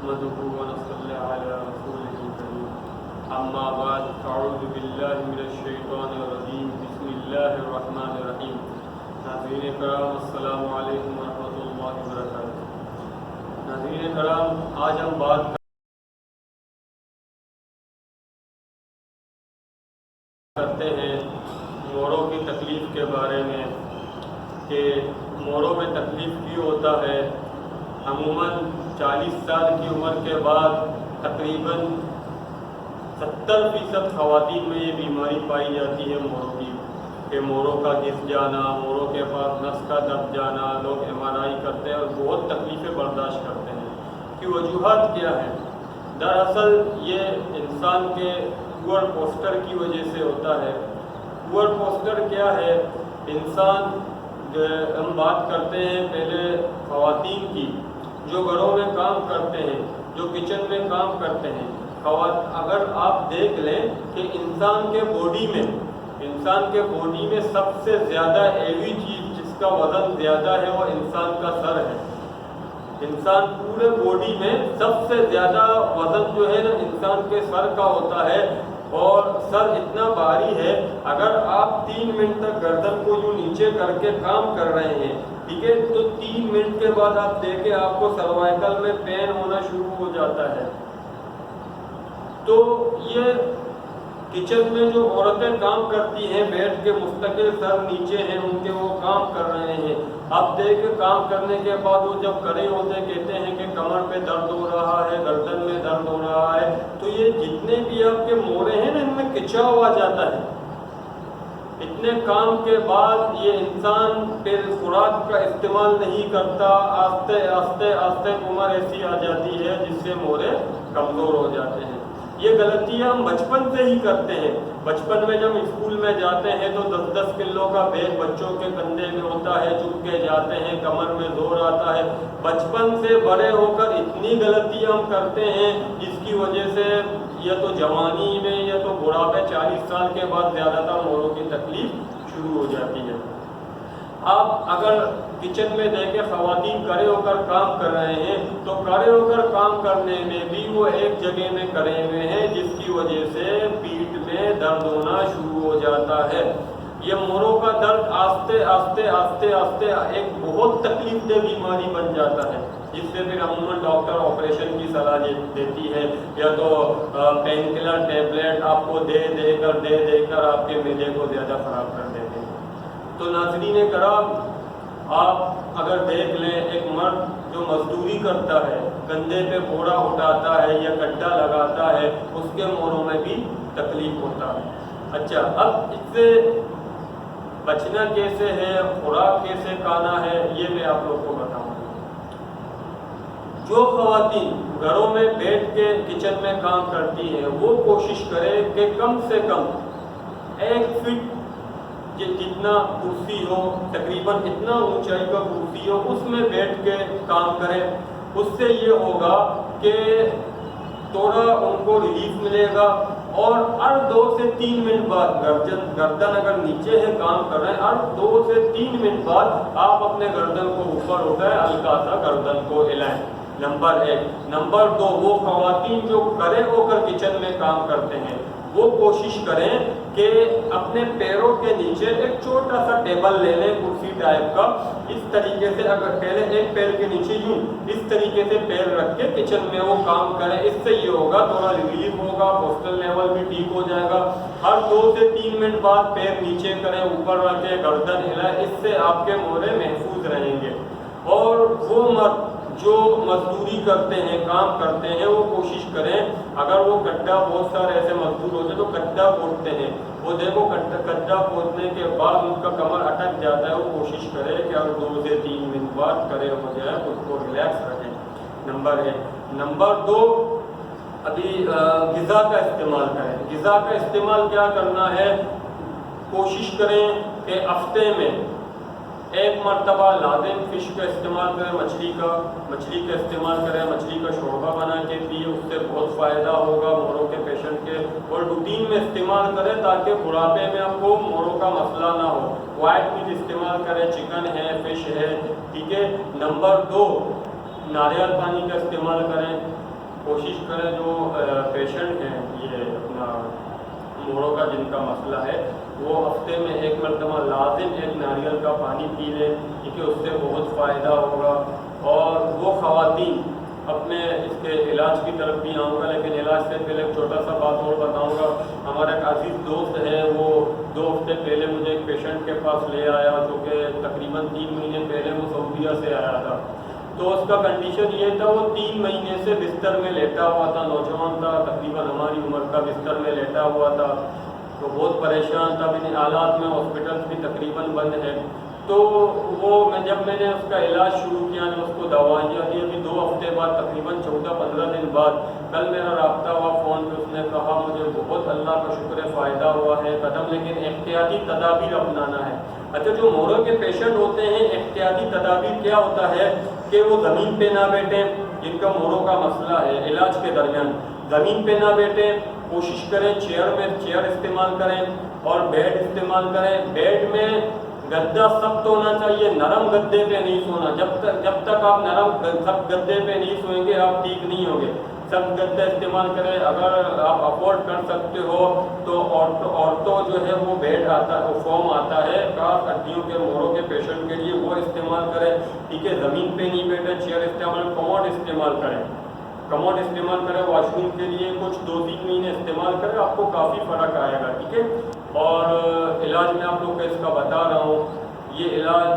نحمده ونصلي على رسوله الكريم اما بعد اعوذ باللہ من الشیطان الرجیم بسم اللہ الرحمن الرحیم. ناظرین کرام السلام علیکم ورحمۃ اللہ وبرکاتہ. ناظرین کرام، آج ہم بات کرتے ہیں موروں کی تکلیف کے بارے میں کہ موروں میں تکلیف کیوں ہوتا ہے. عموماً 40 سال کی عمر کے بعد تقریباً 70% خواتین میں یہ بیماری پائی جاتی ہے موروں کی، کہ موروں کا گھس جانا، موروں کے پاس نس کا دب جانا. لوگ MRI کرتے ہیں اور بہت تکلیفیں برداشت کرتے ہیں. کہ وجوہات کیا ہیں؟ دراصل یہ انسان کے پور پوسٹر کی وجہ سے ہوتا ہے. پور پوسٹر کیا ہے؟ انسان ہم بات کرتے ہیں پہلے خواتین کی جو گھروں میں کام کرتے ہیں، جو کچن میں کام کرتے ہیں. اگر آپ دیکھ لیں کہ انسان کے باڈی میں سب سے زیادہ ہیوی چیز جس کا وزن زیادہ ہے وہ انسان کا سر ہے. انسان پورے باڈی میں سب سے زیادہ وزن جو ہے نا انسان کے سر کا ہوتا ہے. اور سر اتنا بھاری ہے، اگر آپ 3 منٹ تک گردن کو یوں نیچے کر کے کام کر رہے ہیں، ٹھیک ہے، تو 3 منٹ کے بعد آپ دیکھیں آپ کو سروائیکل میں پین ہونا شروع ہو جاتا ہے. تو یہ کچن میں جو عورتیں کام کرتی ہیں بیٹھ کے مستقل سر نیچے ہیں ان کے، وہ کام کر رہے ہیں. اب دیکھ کام کرنے کے بعد وہ جب کھڑے ہوتے کہتے ہیں کہ کمر پہ درد ہو رہا ہے، گردن میں درد ہو رہا ہے. تو یہ جتنے بھی آپ کے مورے ہیں نا ان میں کھچاؤ آ جاتا ہے. اتنے کام کے بعد یہ انسان پھر خوراک کا استعمال نہیں کرتا، آہستہ آہستہ عمر ایسی آ جاتی ہے جس سے مورے کمزور ہو جاتے ہیں. یہ غلطیاں ہم بچپن سے ہی کرتے ہیں. بچپن میں جب اسکول میں جاتے ہیں تو 10-10 کلو کا بیگ بچوں کے کندھے میں ہوتا ہے، چپ کے جاتے ہیں، کمر میں زور آتا ہے. بچپن سے بڑے ہو کر اتنی غلطیاں ہم کرتے ہیں جس کی وجہ سے یا تو جوانی میں یا تو بڑھاپے 40 سال کے بعد زیادہ تر موروں کی تکلیف شروع ہو جاتی ہے. آپ اگر کچن میں دیکھیں خواتین کھڑے ہو کر کام کر رہے ہیں تو کھڑے ہو کر کام کرنے میں بھی وہ ایک جگہ میں کھڑے ہوئے ہیں جس کی وجہ سے پیٹھ میں درد ہونا شروع ہو جاتا ہے. یہ موروں کا درد آہستہ آہستہ ایک بہت تکلیف دہ بیماری بن جاتا ہے جس سے پھر عموماً ڈاکٹر آپریشن کی صلاح دیتی ہے یا تو پین کلر ٹیبلٹ آپ کو دے کر آپ کے معدے کو زیادہ خراب کر دیتے ہیں. تو ناظرین کرام، آپ اگر دیکھ لیں ایک مرد جو مزدوری کرتا ہے، کندھے پہ بوڑا اٹھاتا ہے یا گڈھا لگاتا ہے، اس کے موروں میں بھی تکلیف ہوتا ہے. اچھا، اب اس سے بچنا کیسے ہے، خوراک کیسے کھانا ہے، یہ میں آپ لوگ کو بتاؤں. جو خواتین گھروں میں بیٹھ کے کچن میں کام کرتی ہیں وہ کوشش کرے کہ کم سے کم 1 فٹ جتنا کرسی ہو، تقریباً اتنا اونچائی کا کرسی ہو، اس میں بیٹھ کے کام کریں. اس سے یہ ہوگا کہ تھوڑا ان کو ریلیف ملے گا. اور ہر 2 سے 3 منٹ بعد گردن اگر نیچے ہے کام کر رہے ہیں، ہر 2 سے 3 منٹ بعد آپ اپنے گردن کو اوپر اٹھائیں، ہلکا سا گردن کو ہلائیں. نمبر 1. نمبر 2، وہ خواتین جو کھڑے ہو کر کچن میں کام کرتے ہیں وہ کوشش کریں کہ اپنے پیروں کے نیچے ایک چھوٹا سا ٹیبل لے لیں، کرسی ٹائپ کا. اس طریقے سے اگر پہلے ایک پیر کے نیچے یوں اس طریقے سے پیر رکھ کے کچن میں وہ کام کریں. اس سے یہ ہوگا تھوڑا ریلیف ہوگا، پوسٹل لیول بھی ٹھیک ہو جائے گا. ہر 2 سے 3 منٹ بعد پیر نیچے کریں، اوپر رکھیں، گردن ہلائیں. اس سے آپ کے مورے محفوظ رہیں گے. اور وہ مرد جو مزدوری کرتے ہیں، کام کرتے ہیں، وہ کوشش کریں اگر وہ گڈھا، بہت سارے ایسے مزدور ہوتے ہیں تو گڈھا کھودتے ہیں، وہ دیکھو گڈھا کھودنے کے بعد ان کا کمر اٹک جاتا ہے، وہ کوشش کرے کہ اگر 2 سے 3 منٹ بعد کھڑے ہو جائے، خود کو ریلیکس رکھیں. نمبر 1. نمبر 2، ابھی غذا کا استعمال کریں. غذا کا استعمال کیا کرنا ہے؟ کوشش کریں کہ ہفتے میں 1 مرتبہ لازم فش کا استعمال کریں، مچھلی کا استعمال کریں. مچھلی کا شوربہ بنا کے پیے، اس سے بہت فائدہ ہوگا موروں کے پیشنٹ کے. اور روٹین میں استعمال کریں تاکہ بڑھاپے میں آپ کو موروں کا مسئلہ نہ ہو. وائٹ میٹ استعمال کریں، چکن ہے، فش ہے، ٹھیک ہے. نمبر 2، ناریل پانی کا استعمال کریں. कोशिश करें जो पेशेंट हैं ये अपना मोड़ों का जिनका मसला है वो हफ्ते में एक मरतबा लाजिम एक नारियल का पानी पी लें, क्योंकि उससे बहुत फ़ायदा होगा। और वो ख़वातीन अपने इसके इलाज की तरफ भी आऊँगा, लेकिन इलाज से पहले एक छोटा सा बात और बताऊँगा। हमारा एक अजीज़ दोस्त है, वो 2 हफ्ते पहले मुझे एक पेशेंट के पास ले आया, जो कि तकरीबन 3 महीने पहले वो सऊदीया से आया था। तो उसका कंडीशन ये था, वो 3 महीने से बिस्तर में लेटा हुआ था, नौजवान था, तकरीबन हमारी उम्र का, बिस्तर में लेटा हुआ था। तो बहुत परेशान था, इन हालात में हॉस्पिटल्स भी तकरीबन बंद है। तो वो जब मैंने उसका इलाज शुरू किया, ने उसको दवाइयाँ दी, अभी 2 हफ्ते बाद तकरीबन 14-15 दिन बाद कल मेरा रब्ता हुआ फ़ोन पे, उसने कहा मुझे बहुत अल्लाह का शुक्र है फ़ायदा हुआ है कदम, लेकिन एहतियाती तदाबीर अपनाना है। अच्छा, जो मोरों के पेशेंट होते हैं, एहतियाती तदाबीर क्या होता है कि वो ज़मीन पे ना बैठें, जिनका मोरों का मसला है, इलाज के दरमियान ज़मीन पे ना बैठें, कोशिश करें चेयर इस्तेमाल करें और बेड इस्तेमाल करें। बेड में गद्दा सख्त होना चाहिए, नरम गद्दे पे नहीं सोना। जब तक आप नरम सब गद्दे पे नहीं सोएंगे आप ठीक नहीं होंगे। सब गद्दा इस्तेमाल करें। अगर आप अफोर्ड कर सकते हो तो औरतों जो है वो बेड आता है, वो फॉर्म आता है खास हड्डियों के मोरों के पेशेंट के लिए, वो इस्तेमाल करें। ठीक है, ज़मीन पे नहीं बैठे, चेयर इस्तेमाल, कमोड इस्तेमाल करें, कमोड इस्तेमाल करें वॉशरूम के लिए। कुछ 2-3 महीने इस्तेमाल करें, आपको काफ़ी फ़र्क आएगा। ठीक है, और इलाज में आप लोग को इसका बता रहा हूँ, ये इलाज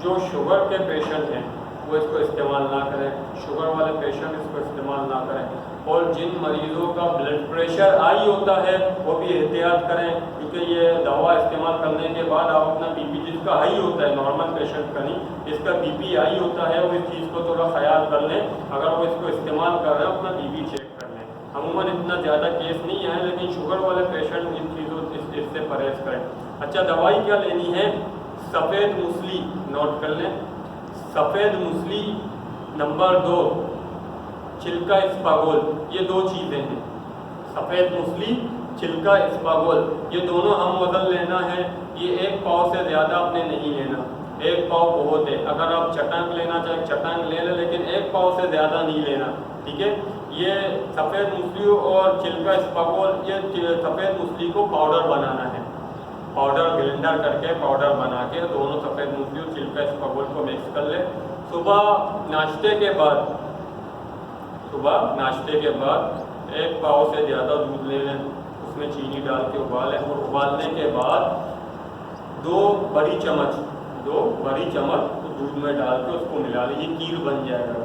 जो शुगर के पेशेंट हैं वो इसको इस्तेमाल ना करें, शुगर वाले पेशेंट इसको इस्तेमाल ना करें। और जिन मरीज़ों का ब्लड प्रेशर हाई होता है वो भी एहतियात करें, क्योंकि ये दवा इस्तेमाल करने के बाद आप अपना बीपी, जिसका हाई होता है, नॉर्मल पेशेंट का नहीं, जिसका बीपी हाई होता है, वो इस चीज़ को थोड़ा ख्याल कर लें। अगर वो इसको इस्तेमाल कर रहे हैं अपना बीपी चेक कर लें। अमूमन इतना ज़्यादा केस नहीं है, लेकिन शुगर वाले पेशेंट इन चीज़ों इससे परहेज़ करें। अच्छा, दवाई क्या लेनी है? सफ़ेद मूसली नोट कर लें, सफ़ेद मूसली। नंबर 2 छिलका इस्पागोल, ये 2 चीज़ें हैं, सफ़ेद मूसली, छिलका इस्पागोल, ये दोनों हम वज़न लेना है। ये 1 पाव से ज़्यादा आपने नहीं लेना, 1 पाव बहुत है। अगर आप चटांग लेना चाहें चटांग ले लें, लेकिन 1 पाव से ज़्यादा नहीं लेना। ठीक है, ये सफ़ेद मूसली और छिलका इस्पागोल, ये सफ़ेद मूसली को पाउडर बनाना है, पाउडर ब्लेंडर करके पाउडर बना के दोनों सफ़ेद मूसली और छिलका इस्पागोल को मिक्स कर ले। सुबह नाश्ते के बाद 1 पाव से ज़्यादा दूध ले लें, उसमें चीनी डाल के उबालें, और उबालने के बाद 2 बड़ी चम्मच दूध में डाल के उसको मिला लें, ये कीर बन जाएगा।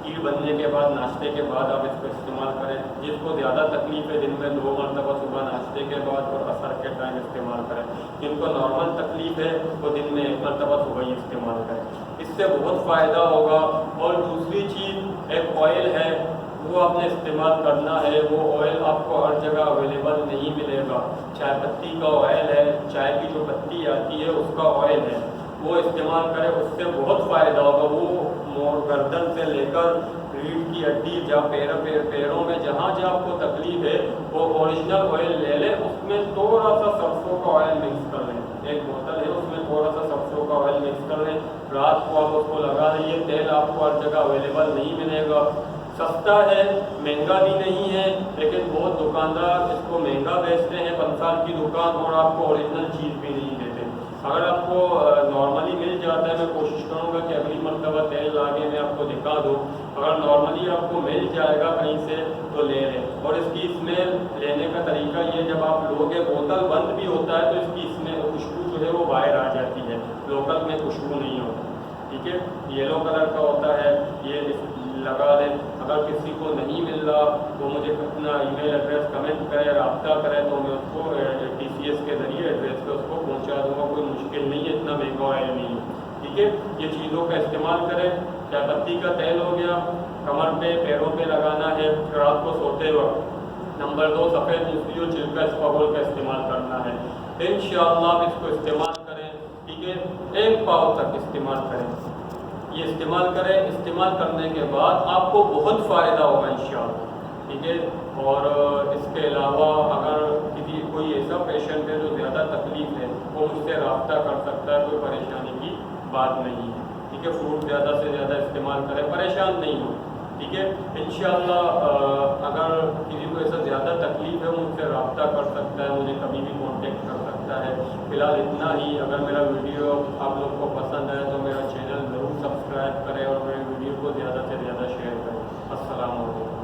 कीर बनने के बाद नाश्ते के बाद आप इसको इस्तेमाल करें। जिसको ज़्यादा तकलीफ है, दिन में 2 मरतबा सुबह नाश्ते के बाद और असर के टाइम इस्तेमाल करें। जिनको नॉर्मल तकलीफ है वो दिन में 1 मरतबा सुबह ही इस्तेमाल करें, इससे बहुत फ़ायदा होगा। और दूसरी चीज़ एक ऑयल है, वो आपने इस्तेमाल करना है। वो ऑयल आपको हर जगह अवेलेबल नहीं मिलेगा। चाय पत्ती का ऑयल है, चाय की जो पत्ती आती है उसका ऑयल है, वो इस्तेमाल करें, उससे बहुत फ़ायदा होगा। वो मोर गर्दन से लेकर रीढ़ की हड्डी, जहाँ पैरों में जहाँ आपको तकलीफ है, वो ओरिजिनल ऑयल ले लें। उसमें थोड़ा सा सरसों का ऑयल मिक्स कर लें, 1 बोतल है उसमें थोड़ा सा सरसों का ऑयल मिक्स कर लें। रात को आप उसको लगा लें। ये तेल आपको हर जगह अवेलेबल नहीं मिलेगा, सस्ता है, महंगा भी नहीं है, लेकिन बहुत दुकानदार इसको महंगा बेचते हैं, 5 साल की दुकान, और आपको ओरिजिनल चीज़ भी नहीं देते। अगर आपको नॉर्मली मिल जाता है, मैं कोशिश करूँगा कि अगली मरतबा तेल लाके मैं आपको दिखा दूँ। अगर नॉर्मली आपको मिल जाएगा कहीं से तो ले लें। और इसकी स्मेल लेने का तरीका ये, जब आप लोगे बोतल बंद भी होता है तो इसकी स्मेल, खुशबू जो है वो बाहर आ जाती है, लोकल में खुशबू नहीं होती। ठीक है, येलो कलर का होता है, ये लगा लें। अगर किसी को नहीं मिल रहा तो मुझे अपना ईमेल एड्रेस कमेंट करे, रब्ता करे, तो मैं उसको TCS के ज़रिए एड्रेस पे उसको पहुंचा दूंगा। कोई मुश्किल नहीं है, इतना महंगा ऑयल नहीं है। ठीक है, ये चीज़ों का इस्तेमाल करें। चाय पत्ती का तेल हो गया, कमर पे पैरों पे लगाना है रात को सोते वक्त। नंबर 2 सफ़ेद मूसली और छिलका इस्पागोल का इस्तेमाल करना है। इंशाअल्लाह आप इसको इस्तेमाल करें। ठीक है, 1 पाव तक इस्तेमाल करें, ये इस्तेमाल करें। इस्तेमाल करने के बाद आपको बहुत फ़ायदा होगा इंशाअल्लाह। ठीक है, और इसके अलावा अगर कोई ऐसा पेशेंट है जो ज़्यादा तकलीफ़ है, वो मुझसे रब्ता कर सकता है, कोई परेशानी की बात नहीं है। ठीक है, फ्रूट ज़्यादा से ज़्यादा इस्तेमाल करें, परेशान नहीं हो। ٹھیک ہے. انشاءاللہ اگر کسی کو ایسا زیادہ تکلیف ہے مجھ سے رابطہ کر سکتا ہے, مجھے کبھی بھی کانٹیکٹ کر سکتا ہے. فی الحال اتنا ہی. اگر میرا ویڈیو آپ لوگ کو پسند ہے تو میرا چینل ضرور سبسکرائب کریں اور میرے ویڈیو کو زیادہ سے زیادہ شیئر کریں. السلام علیکم.